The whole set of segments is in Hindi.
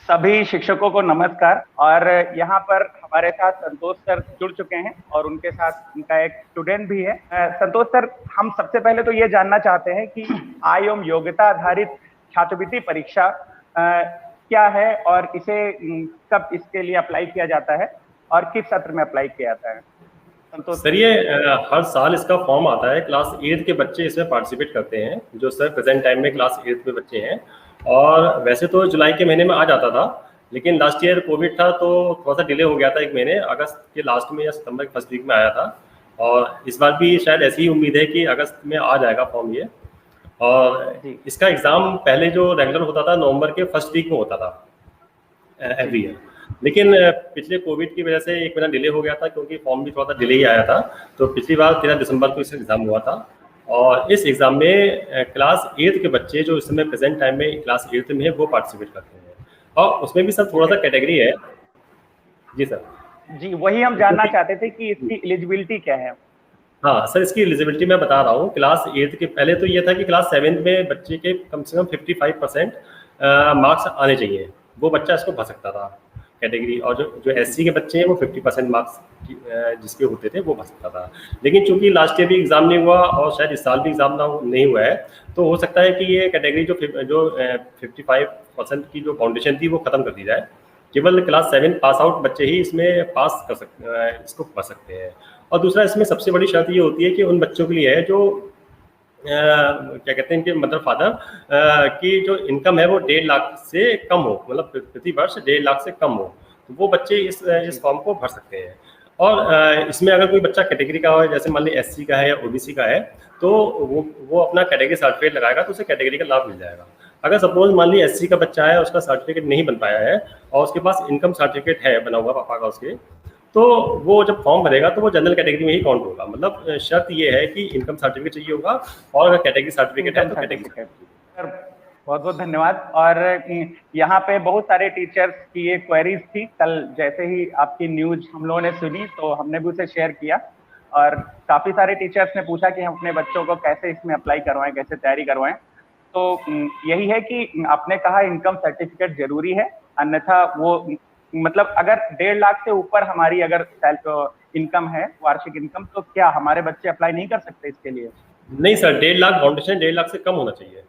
सभी शिक्षकों को नमस्कार। और यहाँ पर हमारे साथ संतोष सर जुड़ चुके हैं और उनके साथ उनका एक स्टूडेंट भी है। संतोष सर, हम सबसे पहले तो ये जानना चाहते हैं कि आय एवं योग्यता आधारित छात्रवृत्ति परीक्षा क्या है और इसे कब इसके लिए अप्लाई किया जाता है और किस सत्र में अप्लाई किया जाता है? संतोष सर, ये हर साल इसका फॉर्म आता है। क्लास 8 के बच्चे इसमें पार्टिसिपेट करते हैं, जो सर प्रेजेंट टाइम में क्लास 8 के बच्चे हैं। और वैसे तो जुलाई के महीने में आ जाता था, लेकिन लास्ट ईयर कोविड था तो थोड़ा सा डिले हो गया था। एक महीने अगस्त के लास्ट में या सितंबर के फर्स्ट वीक में आया था। और इस बार भी शायद ऐसी ही उम्मीद है कि अगस्त में आ जाएगा फॉर्म ये। और इसका एग्ज़ाम पहले जो रेगुलर होता था नवंबर के फर्स्ट वीक में होता था एवरी ईयर, लेकिन पिछले कोविड की वजह से एक महीना डिले हो गया था, क्योंकि फॉर्म भी थोड़ा सा डिले ही आया था। तो पिछली बार 13 दिसंबर को इसका एग्ज़ाम हुआ था। और इस एग्ज़ाम में क्लास 8 के बच्चे जो इस समय प्रेजेंट टाइम में क्लास 8 में है वो पार्टिसिपेट करते हैं। और उसमें भी सर थोड़ा सा कैटेगरी है। जी सर। जी, वही हम जानना चाहते थे कि इसकी एलिजिबिलिटी क्या है। हाँ सर, इसकी एलिजिबिलिटी मैं बता रहा हूँ। क्लास 8 के पहले तो ये था कि क्लास 7 में बच्चे के कम से कम 55% मार्क्स आने चाहिए, वो बच्चा इसको भर सकता था कैटेगरी। और जो एससी के बच्चे हैं वो 50% मार्क्स जिसके होते थे वो भर सकता था। लेकिन चूंकि लास्ट ईयर भी एग्ज़ाम नहीं हुआ और शायद इस साल भी एग्ज़ाम नहीं हुआ है, तो हो सकता है कि ये कैटेगरी जो 55% की जो फाउंडेशन थी वो ख़त्म कर दी जाए। केवल क्लास 7 पास आउट बच्चे ही इसमें पास कर सकते इसको पढ़ सकते हैं। और दूसरा इसमें सबसे बड़ी शर्त ये होती है कि उन बच्चों के लिए है जो क्या कहते हैं, इनके मदर फादर की जो इनकम है वो 1.5 लाख से कम हो, मतलब प्रति वर्ष 1.5 लाख से कम हो, तो वो बच्चे इस फॉर्म को भर सकते हैं। और इसमें अगर कोई बच्चा कैटेगरी का हो, जैसे मान ली एससी का है या ओबीसी का है, तो वो अपना कैटेगरी सर्टिफिकेट लगाएगा तो उसे कैटेगरी का लाभ मिल जाएगा। अगर सपोज मान ली एससी का बच्चा है, उसका सर्टिफिकेट नहीं बन पाया है और उसके पास इनकम सर्टिफिकेट है बना हुआ पापा का उसके, तो वो जब फॉर्म भरेगा तो वो जनरल कैटेगरी में ही काउंट होगा। मतलब शर्त ये है कि इनकम सर्टिफिकेट चाहिए होगा और अगर कैटेगरी सर्टिफिकेट है तो कैटेगरी। सर बहुत बहुत धन्यवाद। और यहाँ पे बहुत सारे टीचर्स की ये क्वेरीज थी। कल जैसे ही आपकी न्यूज हम लोगों ने सुनी तो हमने भी उसे शेयर किया और काफी सारे टीचर्स ने पूछा कि हम अपने बच्चों को कैसे इसमें अप्लाई करवाएं, कैसे तैयारी करवाएं। तो यही है कि आपने कहा इनकम सर्टिफिकेट जरूरी है, अन्यथा वो मतलब अगर 1.5 लाख से ऊपर हमारी अगर इनकम है, वार्षिक इनकम, तो क्या हमारे बच्चे अप्लाई नहीं कर सकते इसके लिए? नहीं सर, 1.5 लाख फाउंडेशन 1.5 लाख से कम होना चाहिए।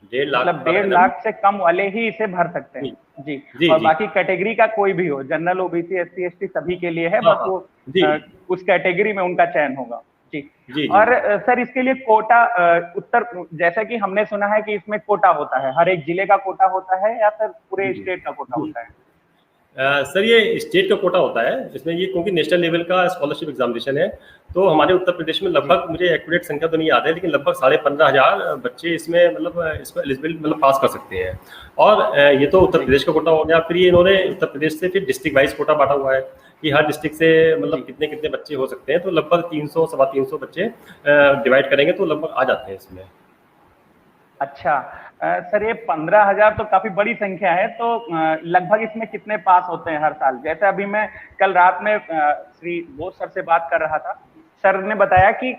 1.5 लाख मतलब 1.5 लाख से कम वाले ही इसे भर सकते हैं। जी। और बाकी कैटेगरी का कोई भी हो, जनरल, ओबीसी, एससी, एसटी सभी के लिए है, बस वो उस कैटेगरी में उनका चयन होगा। जी। और सर इसके लिए कोटा उत्तर, जैसा कि हमने सुना है कि इसमें कोटा होता है, हर एक जिले का कोटा होता है या सर पूरे स्टेट का कोटा होता है? सर ये स्टेट का कोटा होता है इसमें, ये क्योंकि नेशनल लेवल का स्कॉलरशिप एग्जामिनेशन है। तो हमारे उत्तर प्रदेश में लगभग, मुझे एक्यूरेट संख्या तो नहीं याद है, लेकिन लगभग 15,500 बच्चे इसमें मतलब इसको एलिजिबल मतलब पास कर सकते हैं। और ये तो उत्तर प्रदेश का कोटा हो गया। फिर ये इन्होंने उत्तर प्रदेश से फिर डिस्ट्रिक्ट वाइज कोटा बांटा हुआ है कि हर डिस्ट्रिक्ट से मतलब कितने कितने बच्चे हो सकते हैं। तो लगभग 300 सवा 300 बच्चे डिवाइड करेंगे तो लगभग आ जाते हैं इसमें। अच्छा सर, ये 15,000 तो काफी बड़ी संख्या है। तो लगभग इसमें कितने पास होते हैं हर साल? जैसे अभी मैं कल रात में श्री बोस सर से बात कर रहा था, सर ने बताया कि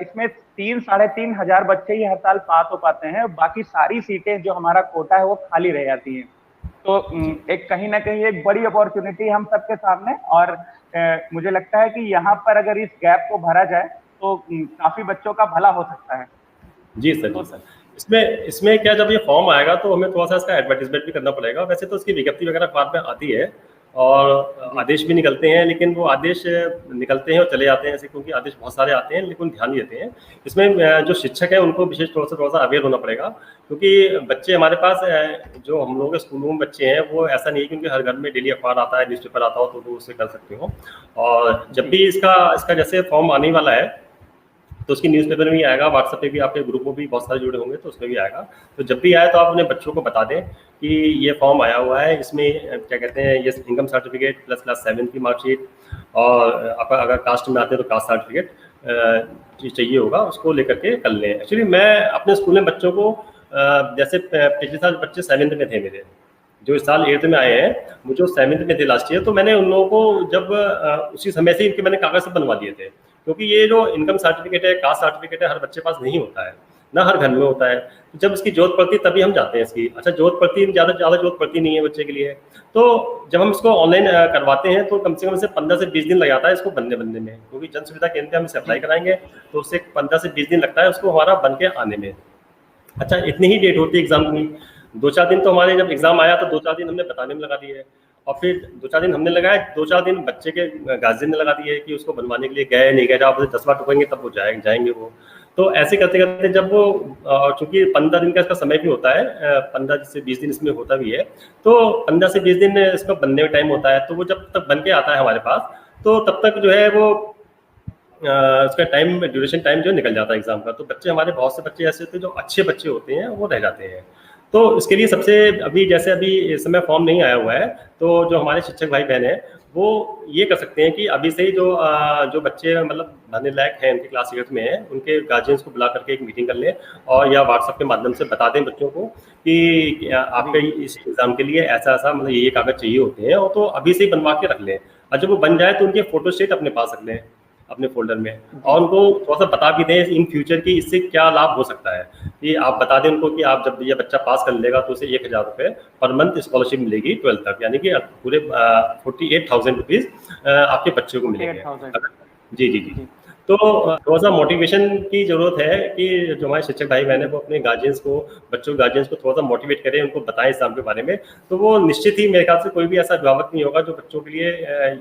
इसमें 3-3.5 हजार बच्चे ही हर साल पास हो पाते हैं, बाकी सारी सीटें जो हमारा कोटा है वो खाली रह जाती हैं। तो एक कहीं ना कहीं एक बड़ी अपॉर्चुनिटी हम सबके सामने, और मुझे लगता है कि यहाँ पर अगर इस गैप को भरा जाए तो काफी बच्चों का भला हो सकता है। जी सर, जी सर। इसमें क्या, जब ये फॉर्म आएगा तो हमें थोड़ा सा इसका एडवर्टीजमेंट भी करना पड़ेगा। वैसे तो इसकी विज्ञप्ति वगैरह बाद में आती है और आदेश भी निकलते हैं, लेकिन वो आदेश निकलते हैं और चले जाते हैं ऐसे, क्योंकि आदेश बहुत सारे आते हैं लेकिन ध्यान नहीं देते हैं। इसमें जो शिक्षक है उनको विशेष थोड़ा सा अवेयर होना पड़ेगा, क्योंकि बच्चे हमारे पास जो हम लोगों के स्कूलों में बच्चे हैं वो ऐसा नहीं है, क्योंकि हर घर में डेली अखबार आता है, न्यूज़पेपर आता हो तो वो उससे कर सकते हो। और जब भी इसका जैसे फॉर्म आने वाला है तो उसकी न्यूज़पेपर में भी आएगा, व्हाट्सएप पे भी, आपके ग्रुप में भी बहुत सारे जुड़े होंगे तो उसमें भी आएगा। तो जब भी आए तो आप अपने बच्चों को बता दें कि ये फॉर्म आया हुआ है, इसमें क्या कहते हैं, ये इनकम सर्टिफिकेट प्लस क्लास 7 की मार्कशीट, और आप अगर कास्ट में आते हैं तो कास्ट सर्टिफिकेट चाहिए होगा, उसको लेकर के कर लें। एक्चुअली मैं अपने स्कूल में बच्चों को जैसे पिछले साल बच्चे 7th में थे मेरे, जो इस साल 8th में आए हैं, वो जो 7th में थे लास्ट ईयर, तो मैंने उन लोगों को जब उसी समय से इनके मैंने कागज बनवा दिए थे, क्योंकि ये जो इनकम सर्टिफिकेट है, कास्ट सर्टिफिकेट है, हर बच्चे पास नहीं होता है। ना हर घर में होता है। तो जब इसकी जरूरत पड़ती है तभी हम जाते हैं इसकी। अच्छा, जरूरत पड़ती है, ज़्यादा ज़्यादा जरूरत पड़ती नहीं है बच्चे के लिए, तो जब हम इसको ऑनलाइन करवाते हैं तो कम से कम इसे 15 से 20 दिन लग जाता है इसको बनने में, क्योंकि जन सुविधा केंद्र हम इसे अप्लाई कराएंगे तो उससे 15 से 20 दिन लगता है उसको हमारा बन के आने में। अच्छा, इतनी ही डेट होती है एग्जाम की, 2-4 दिन तो हमारे जब एग्जाम आया तो 2-4 दिन हमने बताने में लगा दिए, और फिर 2-4 दिन हमने लगाए, 2-4 दिन बच्चे के गार्जियन ने लगा दिए कि उसको बनवाने के लिए गए नहीं गए, जब आप 10 बार टुकेंगे तब वो जाएंगे वो। तो ऐसे करते करते जब वो चूंकि 15 दिन का इसका समय भी होता है, 15 से 20 दिन इसमें होता भी है, तो 15 से 20 दिन इसका बनने में टाइम होता है। तो वो जब तक बन के आता है हमारे पास तो तब तक जो है वो उसका टाइम, ड्यूरेशन टाइम जो निकल जाता है एग्जाम का। तो बच्चे हमारे, बहुत से बच्चे ऐसे होते हैं जो अच्छे बच्चे होते हैं वो रह जाते हैं। तो इसके लिए सबसे, अभी जैसे अभी इस समय फॉर्म नहीं आया हुआ है, तो जो हमारे शिक्षक भाई बहन हैं वो ये कर सकते हैं कि अभी से ही जो बच्चे मतलब भरने लायक हैं, उनकी क्लास 8 में है, उनके गार्जियंस को बुला करके एक मीटिंग कर लें और या व्हाट्सएप के माध्यम से बता दें बच्चों को कि आपके इस एग्जाम के लिए ऐसा ऐसा मतलब ये कागज चाहिए होते हैं, और तो अभी से ही बनवा के रख लें। और जब वो बन जाए तो उनके फोटो स्टेट अपने पास रख लें अपने फोल्डर में, और उनको थोड़ा सा बता भी दें इन फ्यूचर की इससे क्या लाभ हो सकता है। कि आप बता दें उनको कि आप जब ये बच्चा पास कर लेगा तो उसे 1000 रुपये पर मंथ स्कॉलरशिप मिलेगी 12th तक, यानी कि पूरे 48,000 रुपीज़ आपके बच्चे को मिलेंगे। जी जी जी। तो थोड़ा सा मोटिवेशन की ज़रूरत है कि जो हमारे शिक्षक भाई बहन हैं वो अपने गार्जियंस को, बच्चों के गार्जियंस को थोड़ा सा मोटिवेट करें, उनको बताएं इस काम के बारे में। तो वो निश्चित ही मेरे ख्याल से कोई भी ऐसा अभिभावक नहीं होगा जो बच्चों के लिए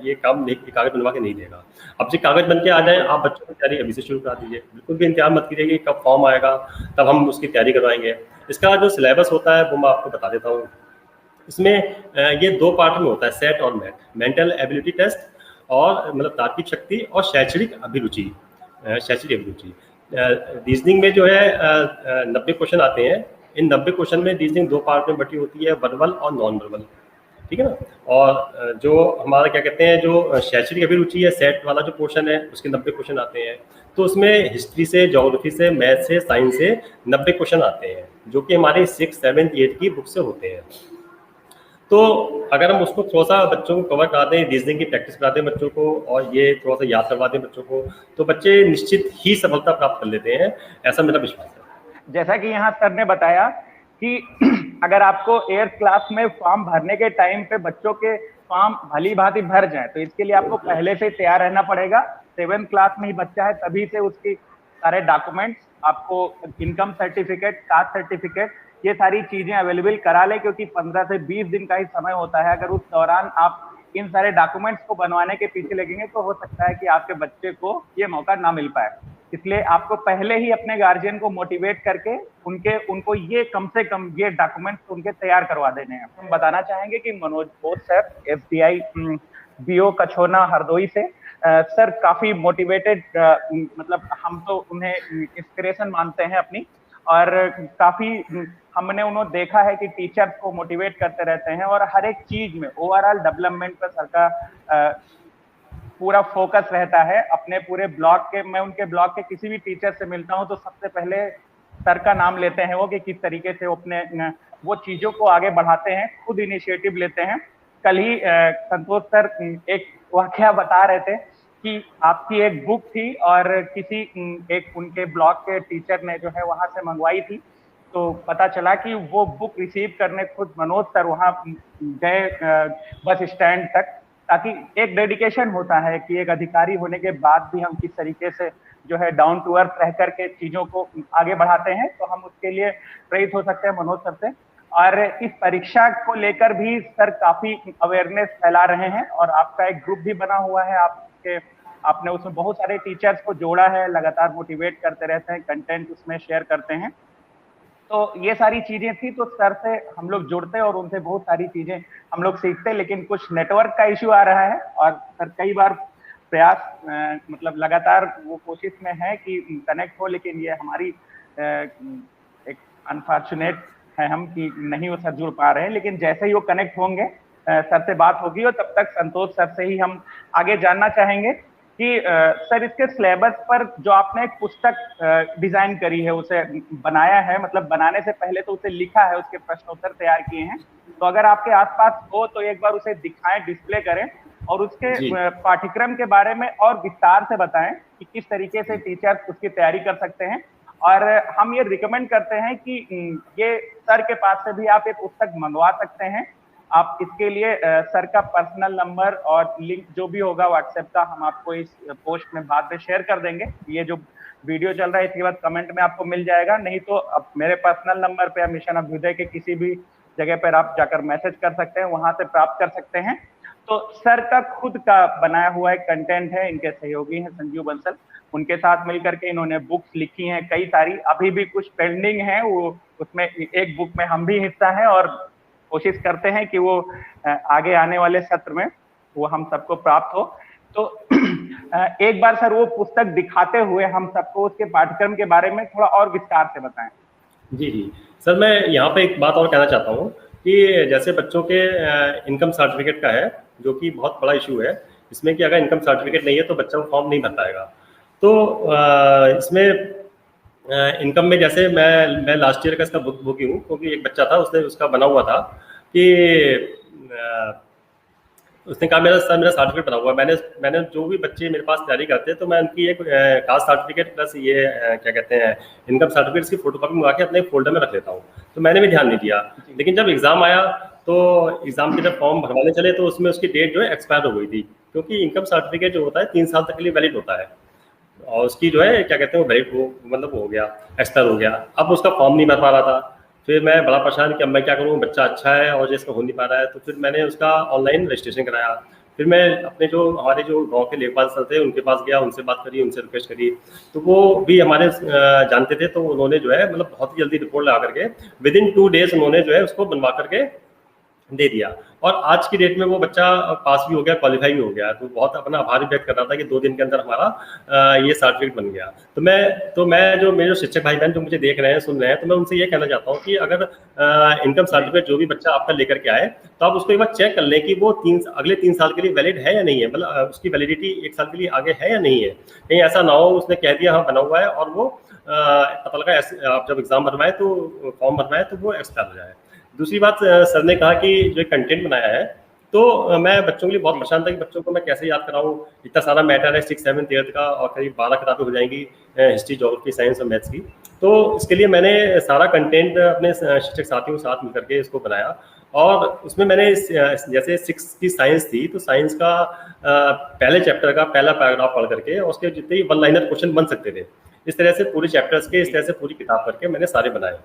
ये काम कागज बनवा के नहीं देगा। अब जो कागज बन के आ जाए, आप बच्चों की तैयारी अभी से शुरू करा दीजिए, बिल्कुल भी इंतजार मत कीजिए कि कब फॉर्म आएगा तब हम उसकी तैयारी करवाएंगे। इसका जो सिलेबस होता है वो मैं आपको बता देता हूँ। इसमें ये 2 पार्ट में होता है, सेट और मैट, मेंटल एबिलिटी टेस्ट और मतलब तार्किक शक्ति और शैक्षणिक अभिरुचि। रीजनिंग में जो है 90 क्वेश्चन आते हैं। इन 90 क्वेश्चन में रीजनिंग 2 पार्ट में बटी होती है, वर्बल और नॉन वर्बल, ठीक है ना। और जो हमारा क्या कहते हैं, जो शैक्षणिक अभिरुचि है, सेट वाला जो पोर्शन है उसके 90 क्वेश्चन आते हैं। तो उसमें हिस्ट्री से, ज्योग्राफी से, मैथ से, साइंस से 90 क्वेश्चन आते हैं, जो कि हमारे 6, 7, 8 की बुक से होते हैं। तो अगर हम उसको थोड़ा सा बच्चों को कवर करा दें, रीजनिंग की प्रैक्टिस करा दें बच्चों को, और ये थोड़ा सा याद करवा दें बच्चों को, तो बच्चे निश्चित ही सफलता प्राप्त कर लेते हैं, ऐसा मेरा विश्वास है। जैसा कि यहाँ सर ने बताया कि अगर आपको 8th क्लास में फॉर्म भरने के टाइम पे बच्चों के फॉर्म भली भांति भर जाए, तो इसके लिए आपको पहले से तैयार रहना पड़ेगा। 7th क्लास में ही बच्चा है तभी से उसकी सारे डॉक्यूमेंट्स, आपको इनकम सर्टिफिकेट, कास्ट सर्टिफिकेट, ये सारी चीजें अवेलेबल करा ले, क्योंकि 15 से 20 दिन का ही समय होता है। अगर उस दौरान आप इन सारे डॉक्यूमेंट्स को बनवाने के पीछे लगेंगे तो हो सकता है कि आपके बच्चे को ये मौका ना मिल पाए। इसलिए आपको पहले ही अपने गार्जियन को मोटिवेट करके उनको ये कम से कम ये डॉक्यूमेंट्स उनके तैयार करवा देने हैं। हम बताना चाहेंगे कि Manoj Bose sir, SBI BO Kachhona Hardoi से, सर काफी मोटिवेटेड, मतलब हम तो उन्हें इंस्पिरेशन मानते हैं अपनी, और काफी हमने उन्हें देखा है कि टीचर्स को मोटिवेट करते रहते हैं और हर एक चीज में ओवरऑल डेवलपमेंट पर सर का पूरा फोकस रहता है। अपने पूरे ब्लॉक के, मैं उनके ब्लॉक के किसी भी टीचर से मिलता हूं तो सबसे पहले सर का नाम लेते हैं वो, कि किस तरीके से वो अपने वो चीजों को आगे बढ़ाते हैं, खुद इनिशिएटिव लेते हैं। कल ही संतोष सर एक वाकया बता रहे थे कि आपकी एक बुक थी और किसी एक उनके ब्लॉक के टीचर ने जो है वहां से मंगवाई थी, तो पता चला कि वो बुक रिसीव करने खुद मनोज सर वहां गए बस स्टैंड तक, ताकि एक डेडिकेशन होता है कि एक अधिकारी होने के बाद भी हम किस तरीके से जो है डाउन टू अर्थ रह करके चीजों को आगे बढ़ाते हैं, तो हम उसके लिए प्रेरित हो सकते हैं मनोज सर से। और इस परीक्षा को लेकर भी सर काफी अवेयरनेस फैला रहे हैं, और आपका एक ग्रुप भी बना हुआ है, आपने उसमें बहुत सारे टीचर्स को जोड़ा है, लगातार मोटिवेट करते रहते हैं, कंटेंट उसमें शेयर करते हैं। तो ये सारी चीजें थी, तो सर से हम लोग जुड़ते और उनसे बहुत सारी चीजें हम लोग सीखते, लेकिन कुछ नेटवर्क का इश्यू आ रहा है और सर कई बार प्रयास मतलब लगातार वो कोशिश में है कि कनेक्ट हो, लेकिन ये हमारी एक अनफॉर्चुनेट है हम कि नहीं वो सर जुड़ पा रहे हैं। लेकिन जैसे ही वो कनेक्ट होंगे सर से बात होगी, और तब तक संतोष सर से ही हम आगे जानना चाहेंगे कि सर इसके सिलेबस पर जो आपने एक पुस्तक डिजाइन करी है, उसे बनाया है, मतलब बनाने से पहले तो उसे लिखा है, उसके प्रश्न उत्तर तैयार किए हैं, तो अगर आपके आसपास हो तो एक बार उसे दिखाएं, डिस्प्ले करें, और उसके पाठ्यक्रम के बारे में और विस्तार से बताएं कि किस तरीके से टीचर उसकी तैयारी कर सकते हैं। और हम ये रिकमेंड करते हैं कि ये सर के पास से भी आप ये पुस्तक मंगवा सकते हैं। आप इसके लिए सर का पर्सनल नंबर और लिंक जो भी होगा व्हाट्सएप का हम आपको इस पोस्ट में बाद में शेयर कर देंगे। ये जो वीडियो चल रहा है इसके बाद कमेंट में आपको मिल जाएगा, नहीं तो अब मेरे पर्सनल नंबर पे या मिशन अभ्युदय के किसी भी जगह पर आप जाकर मैसेज कर सकते हैं, वहां से प्राप्त कर सकते हैं। तो सर का खुद का बनाया हुआ एक कंटेंट है, इनके सहयोगी हैं संजीव बंसल, उनके साथ मिलकर के इन्होंने बुक्स लिखी हैं कई सारी, अभी भी कुछ पेंडिंग है, वो उसमें एक बुक में हम भी हिस्सा हैं और कोशिश करते हैं कि वो आगे आने वाले सत्र में वो हम सबको प्राप्त हो। तो एक बार सर वो पुस्तक दिखाते हुए हम सबको उसके पाठ्यक्रम के बारे में थोड़ा और विस्तार से बताएं। जी जी सर, मैं यहाँ पे एक बात और कहना चाहता हूँ कि जैसे बच्चों के इनकम सर्टिफिकेट का है, जो कि बहुत बड़ा इशू है इसमें कि अगर इनकम सर्टिफिकेट नहीं है तो बच्चा वो फॉर्म नहीं भर पाएगा। तो इसमें इनकम में जैसे मैं लास्ट ईयर का इसका बुक हूँ, क्योंकि एक बच्चा था उसने उसका बना हुआ था कि उसने कहा मेरा सर्टिफिकेट बना हुआ। मैंने जो भी बच्चे मेरे पास तैयारी करते हैं तो मैं उनकी एक कास्ट सर्टिफिकेट प्लस ये क्या कहते हैं इनकम सर्टिफिकेट की फोटोकॉपी मंगा के अपने फोल्डर में रख लेता हूँ। तो मैंने भी ध्यान नहीं दिया, लेकिन जब एग्जाम आया तो एग्जाम के जब फॉर्म भरवाने चले तो उसमें उसकी डेट जो है एक्सपायर हो गई थी, क्योंकि इनकम सर्टिफिकेट जो होता है 3 साल तक के लिए वैलिड होता है और उसकी जो है क्या कहते हैं वो वैलिड मतलब हो गया, एक्सपायर हो गया। अब उसका फॉर्म नहीं भर पा रहा था, फिर मैं बड़ा परेशान कि अब मैं क्या करूँ, बच्चा अच्छा है और जिसका हो नहीं पा रहा है। तो फिर मैंने उसका ऑनलाइन रजिस्ट्रेशन कराया। फिर मैं अपने जो हमारे जो गांव के लेखपाल सर थे उनके पास गया, उनसे बात करी, उनसे रिक्वेस्ट करी, तो वो भी हमारे जानते थे। तो उन्होंने जो है मतलब बहुत ही जल्दी रिपोर्ट लगा करके विदिन 2 डेज उन्होंने जो है उसको बनवा करके दे दिया और आज की डेट में वो बच्चा पास भी हो गया, क्वालिफाई भी हो गया। तो बहुत अपना आभार व्यक्त कर रहा था कि 2 दिन के अंदर हमारा ये सर्टिफिकेट बन गया। तो मैं जो मेरे शिक्षक भाई बहन जो मुझे देख रहे हैं, सुन रहे हैं, तो मैं उनसे ये कहना चाहता हूँ कि अगर इनकम सर्टिफिकेट जो भी बच्चा आपका लेकर के आए तो आप उसको एक बार चेक कर लें कि वो अगले 3 साल के लिए वैलिड है या नहीं है, मतलब उसकी वैलिडिटी 1 साल के लिए आगे है या नहीं है। कहीं ऐसा ना हो उसने कह दिया हाँ बना हुआ है और वो पता लगा आप जब एग्जाम भरवाएं तो फॉर्म भरवाएं तो वो एक्सपायर हो जाए। दूसरी बात, सर ने कहा कि जो कंटेंट बनाया है तो मैं बच्चों के लिए बहुत परेशान था कि बच्चों को मैं कैसे याद कराऊं, इतना सारा मैटर है 6, 7, 8 का और करीब 12 किताबें हो जाएंगी हिस्ट्री, ज्योग्राफी, साइंस और मैथ्स की। तो इसके लिए मैंने सारा कंटेंट अपने शिक्षक साथियों के साथ मिलकर के इसको बनाया और उसमें मैंने जैसे 6 की साइंस थी तो साइंस का पहले चैप्टर का पहला पैराग्राफ पढ़ करके और उसके जितने 1 लाइनर क्वेश्चन बन सकते थे, इस तरह से पूरे चैप्टर्स के इस तरह से पूरी किताब करके मैंने सारे बनाए,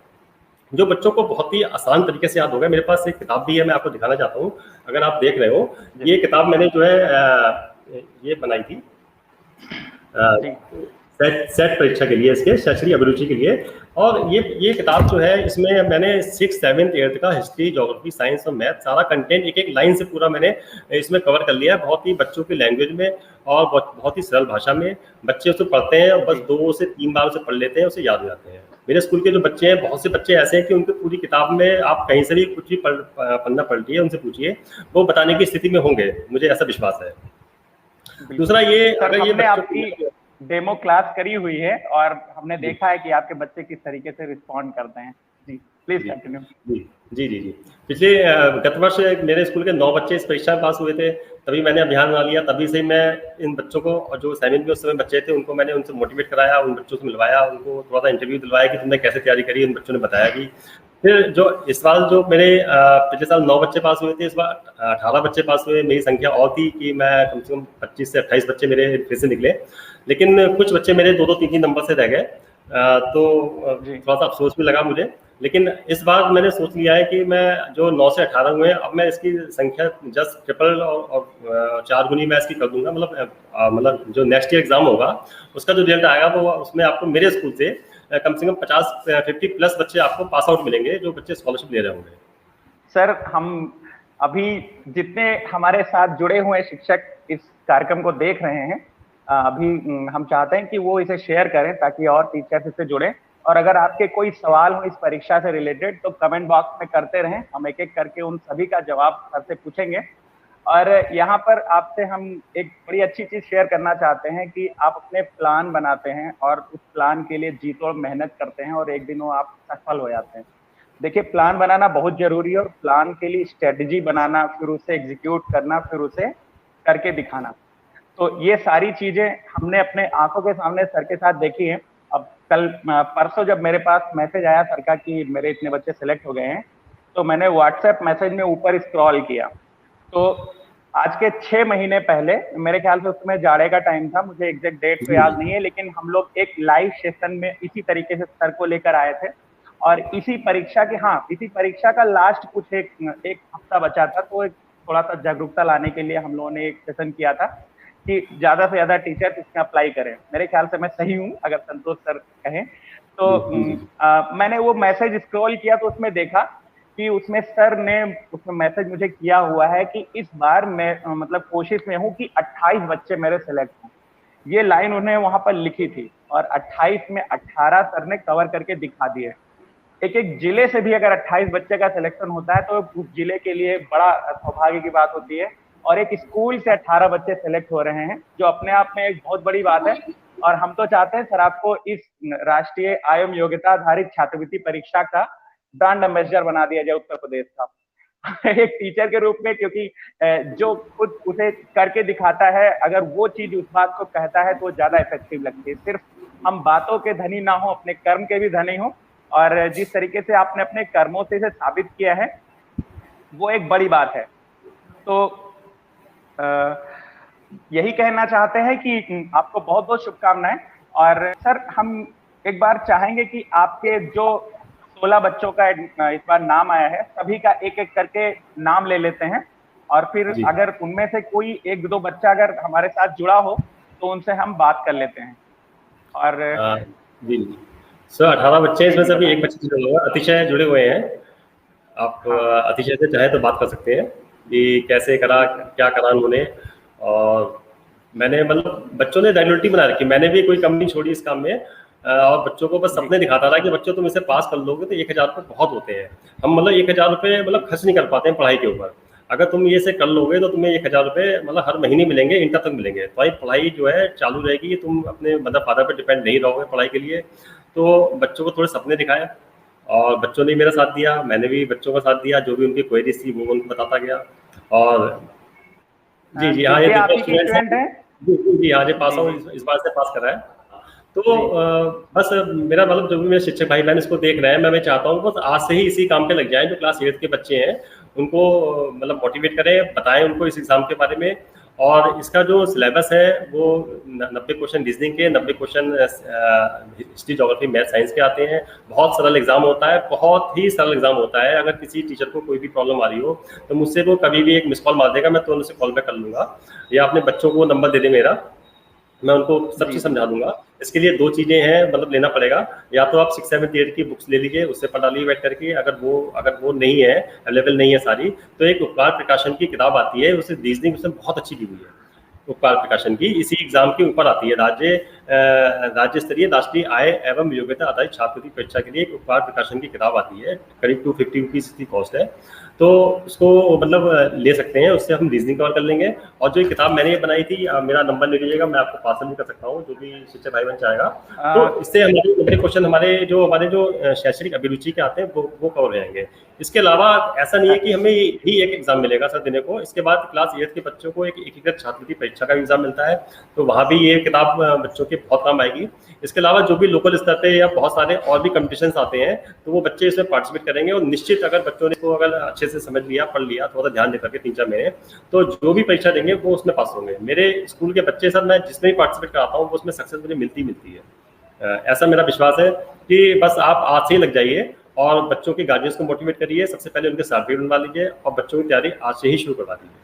जो बच्चों को बहुत ही आसान तरीके से याद हो गया। मेरे पास एक किताब भी है, मैं आपको दिखाना चाहता हूँ अगर आप देख रहे हो। ये किताब मैंने जो है ये बनाई थी सेट परीक्षा के लिए, इसके शैक्षणिक अभिरुचि के लिए। और ये किताब जो है इसमें मैंने 6, 7, 8 का हिस्ट्री, ज्योग्राफी, साइंस और मैथ सारा कंटेंट एक लाइन से पूरा मैंने इसमें कवर कर लिया, बहुत ही बच्चों की लैंग्वेज में और बहुत ही सरल भाषा में। बच्चे उसे पढ़ते हैं और बस 2 से 3 बार उसे पढ़ लेते हैं, उसे याद हो जाते हैं। मेरे स्कूल के जो बच्चे हैं, बहुत से बच्चे ऐसे हैं कि उनको पूरी किताब में आप कहीं से भी कुछ भी पढ़ना पलटिए, उनसे पूछिए, वो बताने की स्थिति में होंगे, मुझे ऐसा विश्वास है। दूसरा ये अगर ये आपकी डेमो क्लास करी हुई है और हमने देखा है कि आपके बच्चे किस तरीके से रिस्पॉन्ड करते हैं। जी प्लीज कंटिन्यू। जी। पिछले गत वर्ष मेरे स्कूल के 9 बच्चे इस परीक्षा में पास हुए थे, तभी मैंने अभियान बना लिया। तभी से मैं इन बच्चों को, और जो 7वीं में उस समय बच्चे थे उनको मैंने उनसे मोटिवेट कराया, उन बच्चों से मिलवाया, उनको थोड़ा सा इंटरव्यू दिलवाया कि तुमने कैसे तैयारी करी। उन बच्चों ने बताया कि फिर जो इस साल जो मेरे पिछले साल 9 बच्चे पास हुए थे, इस बार 18 बच्चे पास हुए। मेरी संख्या और थी कि मैं कम से कम 25 से 28 बच्चे मेरे फिर से निकले, लेकिन कुछ बच्चे मेरे 2-2, 3-3 नंबर से रह गए। तो थोड़ा सा अफसोस भी लगा मुझे, लेकिन इस बार मैंने सोच लिया है कि मैं जो 9 से 18 हुए हैं, अब मैं इसकी संख्या जस्ट ट्रिपल और 4 गुनी मैं इसकी कर दूंगा। मतलब जो नेक्स्ट ईयर एग्जाम होगा उसका जो रिजल्ट आएगा वो उसमें आपको मेरे स्कूल से कम से कम 50 प्लस बच्चे आपको पास आउट मिलेंगे, जो बच्चे स्कॉलरशिप ले रहे होंगे। सर, हम अभी जितने हमारे साथ जुड़े हुए शिक्षक इस कार्यक्रम को देख रहे हैं, अभी हम चाहते हैं कि वो इसे शेयर करें ताकि और टीचर्स इससे जुड़े। और अगर आपके कोई सवाल हो इस परीक्षा से रिलेटेड तो कमेंट बॉक्स में करते रहें, हम एक एक करके उन सभी का जवाब सर से पूछेंगे। और यहाँ पर आपसे हम एक बड़ी अच्छी चीज शेयर करना चाहते हैं कि आप अपने प्लान बनाते हैं और उस प्लान के लिए जी तोड़ मेहनत करते हैं और एक दिन वो आप सफल हो जाते हैं। देखिए, प्लान बनाना बहुत जरूरी है और प्लान के लिए स्ट्रेटजी बनाना, फिर उसे एग्जीक्यूट करना, फिर उसे करके दिखाना। तो ये सारी चीजें हमने अपने आंखों के सामने सर के साथ देखी है अब कल परसों जब मेरे पास मैसेज आया सर का कि मेरे इतने बच्चे सेलेक्ट हो गए हैं, तो मैंने व्हाट्सएप मैसेज में ऊपर स्क्रॉल किया, तो आज के 6 महीने पहले, मेरे ख्याल से उसमें जाड़े का टाइम था, मुझे एग्जैक्ट डेट तो याद नहीं है, लेकिन हम लोग एक लाइव सेशन में इसी तरीके से सर को लेकर आए थे, और इसी परीक्षा के, हाँ, इसी परीक्षा का लास्ट कुछ एक हफ्ता बचा था, तो एक थोड़ा सा जागरूकता लाने के लिए हम लोगों ने एक सेशन किया था कि ज्यादा से ज्यादा टीचर इसमें अप्लाई करें। मेरे ख्याल से मैं सही हूँ, अगर संतोष सर कहें तो। मैंने वो मैसेज स्क्रॉल किया तो उसमें देखा कि उसमें सर ने उसमें मैसेज मुझे किया हुआ है कि इस बार मैं मतलब कोशिश में हूँ कि 28 बच्चे मेरे सेलेक्ट हों। ये लाइन उन्हें वहां पर लिखी थी, और 28 में 18 सर ने कवर करके दिखा दिए। एक एक जिले से भी अगर 28 बच्चे का सिलेक्शन होता है तो उस जिले के लिए बड़ा सौभाग्य की बात होती है, और एक स्कूल से 18 बच्चे सेलेक्ट हो रहे हैं, जो अपने आप में एक बहुत बड़ी बात है। और हम तो चाहते हैं सर आपको इस राष्ट्रीय आयम योग्यता आधारित छात्रवृत्ति परीक्षा का ब्रांड एम्बेसडर बना दिया जाए उत्तर प्रदेश का एक टीचर के रूप में, क्योंकि जो खुद उसे करके दिखाता है, अगर वो चीज उस बात को कहता है तो ज्यादा इफेक्टिव लगती है। सिर्फ हम बातों के धनी ना हो, अपने कर्म के भी धनी हो, और जिस तरीके से आपने अपने कर्मों से इसे साबित किया है वो एक बड़ी बात है। तो यही कहना चाहते हैं कि आपको बहुत बहुत शुभकामनाएं। और सर हम एक बार चाहेंगे कि आपके जो 16 बच्चों का इस बार नाम आया है, सभी का एक एक करके नाम ले लेते हैं, और फिर अगर उनमें से कोई एक दो बच्चा अगर हमारे साथ जुड़ा हो तो उनसे हम बात कर लेते हैं। और जी सर 18 बच्चे, इसमें से भी एक बच्चे जुड़े हुए, अतिशय जुड़े हुए हैं। आप अतिशय से चाहे तो बात कर सकते हैं कि कैसे करा, क्या करा उन्होंने। और मैंने मतलब बच्चों ने रेगुलरिटी बना रखी, मैंने भी कोई कम नहीं छोड़ी इस काम में, और बच्चों को बस सपने दिखाता था कि बच्चों तुम इसे पास कर लोगे तो 1000 रुपये बहुत होते हैं। हम मतलब 1000 रुपये मतलब खर्च नहीं कर पाते हैं पढ़ाई के ऊपर। अगर तुम ये से कर लोगे तो तुम्हें 1000 रुपये मतलब हर महीने मिलेंगे, इंटर तक मिलेंगे। तो पढ़ाई जो है चालू रहेगी, तुम अपने मतलब फादर पर डिपेंड नहीं रहोगे पढ़ाई के लिए। तो बच्चों को थोड़े सपने दिखाए, और बच्चों ने मेरा साथ दिया, मैंने भी बच्चों का साथ दिया, जो भी उनकी क्वेरीज थी वो उनको बताता गया। और जी हाँ, ये स्टूडेंट है जी हाँ, ये पास आउट इस बार से पास कर रहा है। तो बस मेरा मतलब जो भी मेरे शिक्षक भाई बहन इसको देख रहे हैं, मैं चाहता हूँ बस आज से ही इसी काम पे लग जाएं। जो क्लास 8 के बच्चे हैं उनको मतलब मोटिवेट करें, बताएं उनको इस एग्जाम के बारे में। और इसका जो सिलेबस है वो 90 क्वेश्चन रीजनिंग के, 90 question history geography math science के आते हैं। बहुत सरल एग्जाम होता है, बहुत ही सरल एग्जाम होता है। अगर किसी टीचर को कोई भी प्रॉब्लम आ रही हो तो मुझसे वो कभी भी एक मिस कॉल मार देगा, मैं तो उनसे कॉल बैक कर लूंगा, या अपने बच्चों को नंबर दे दे मेरा, मैं उनको सब चीज समझा दूंगा। इसके लिए 2 चीजें हैं, मतलब लेना पड़ेगा, या तो आप 6, 7, 8 की बुक्स ले लीजिए, उससे पढ़ा लीजिए बैठ करके। अगर वो नहीं है, अवेलेबल नहीं है सारी, तो एक उपकार प्रकाशन की किताब आती है, उसे रीजनिंग उसमें बहुत अच्छी की हुई है, उपकार प्रकाशन की, इसी एग्जाम के ऊपर आती है। राज्य स्तरीय राष्ट्रीय आय एवं योग्यता आधारित छात्रवृत्ति परीक्षा के लिए एक उपकार प्रकाशन की किताब आती है, करीब 250 रुपीज की कॉस्ट है। तो उसको मतलब ले सकते हैं, उससे हम रीजनिंग कवर कर लेंगे। और जो किताब मैंने बनाई थी, मेरा नंबर ले लीजिएगा, मैं आपको पार्सल भी कर सकता हूँ, जो भी शिक्षक भाई बहन चाहेगा। तो इससे हमारे क्वेश्चन हमारे जो शैक्षणिक अभिरुचि के आते हैं वो कवर हो जाएंगे। इसके अलावा ऐसा नहीं है कि हमें ही एक एग्जाम मिलेगा सर देने को। इसके बाद क्लास 8 के बच्चों को एक एकीकृत छात्रवृत्ति परीक्षा का एग्जाम मिलता है, तो वहाँ भी ये किताब बच्चों के बहुत काम आएगी। इसके अलावा जो भी लोकल स्तर पे या बहुत सारे और भी कॉम्पिटिशन्स आते हैं, तो वो बच्चे इसमें पार्टिसिपेट करेंगे। और निश्चित अगर बच्चों ने इसको अगर अच्छे से समझ लिया, पढ़ लिया, थोड़ा ध्यान दे करके 3-4 महीने, तो जो भी परीक्षा देंगे वो उसमें पास होंगे। मेरे स्कूल के बच्चे सर, मैं जिसमें भी पार्टिसिपेट कराता हूँ वो उसमें सक्सेस मुझे मिलती है। ऐसा मेरा विश्वास है कि बस आप आज से ही लग जाइए और बच्चों के गार्जियंस को मोटिवेट करिए। सबसे पहले उनके सर्टिफिकेट बनवा लीजिए और बच्चों की तैयारी आज से ही शुरू करवा दीजिए।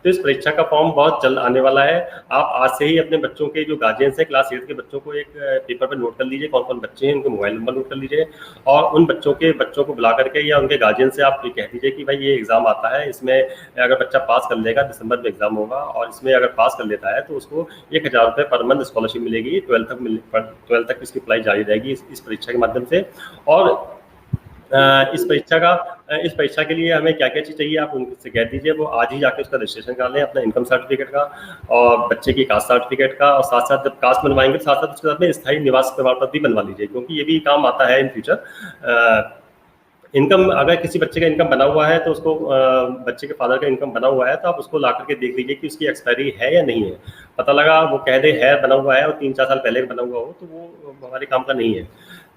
तो इस परीक्षा का फॉर्म बहुत जल्द आने वाला है। आप आज से ही अपने बच्चों के जो गार्जियंस हैं, क्लास 8 के बच्चों को एक पेपर पर नोट कर लीजिए, कौन कौन बच्चे हैं, उनके मोबाइल नंबर नोट कर लीजिए, और उन बच्चों को बुला करके या उनके गार्जियन से आप ये कह दीजिए कि भाई ये एग्जाम आता है, इसमें अगर बच्चा पास कर लेगा, दिसंबर में एग्जाम होगा, और इसमें अगर पास कर लेता है तो उसको 1000 रुपये पर मंथ स्कॉलरशिप मिलेगी। 12th तक इसकी अप्लाई जारी रहेगी इस परीक्षा के माध्यम से। और इस परीक्षा के लिए हमें क्या क्या चीज़ चाहिए आप उनसे कह दीजिए, वो आज ही जाके उसका रजिस्ट्रेशन करा लें, अपना इनकम सर्टिफिकेट का और बच्चे की कास्ट सर्टिफिकेट का, और साथ साथ जब कास्ट बनवाएंगे तो साथ साथ उसके साथ में स्थायी निवास प्रमाण पत्र भी बनवा लीजिए, क्योंकि ये भी काम आता है इन फ्यूचर। इनकम अगर किसी बच्चे का इनकम बना हुआ है तो उसको बच्चे के फादर का इनकम बना हुआ है तो आप उसको ला करके देख लीजिए कि उसकी एक्सपायरी है या नहीं है। पता लगा वो कह दे है बना हुआ है और 3-4 साल पहले बना हुआ हो तो वो हमारे काम का नहीं है।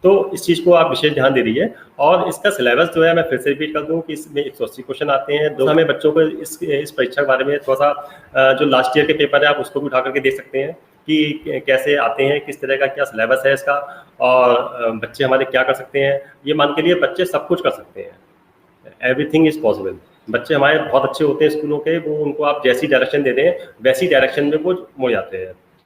तो इस चीज़ को आप विशेष ध्यान दे दीजिए। और इसका सिलेबस जो है मैं फिर से रिपीट कर दूं कि इसमें 180 क्वेश्चन आते हैं। दो हमें बच्चों को इस परीक्षा के बारे में थोड़ा सा जो लास्ट ईयर के पेपर है आप उसको भी उठा करके देख सकते हैं कि कैसे आते हैं, किस तरह का क्या सिलेबस है इसका, और बच्चे हमारे क्या कर सकते हैं। ये मान के लिए बच्चे सब कुछ कर सकते हैं, एवरीथिंग इज पॉसिबल। बच्चे हमारे बहुत अच्छे होते हैं स्कूलों के, वो उनको आप जैसी डायरेक्शन दे दें वैसी डायरेक्शन में वो मुड़ जाते हैं।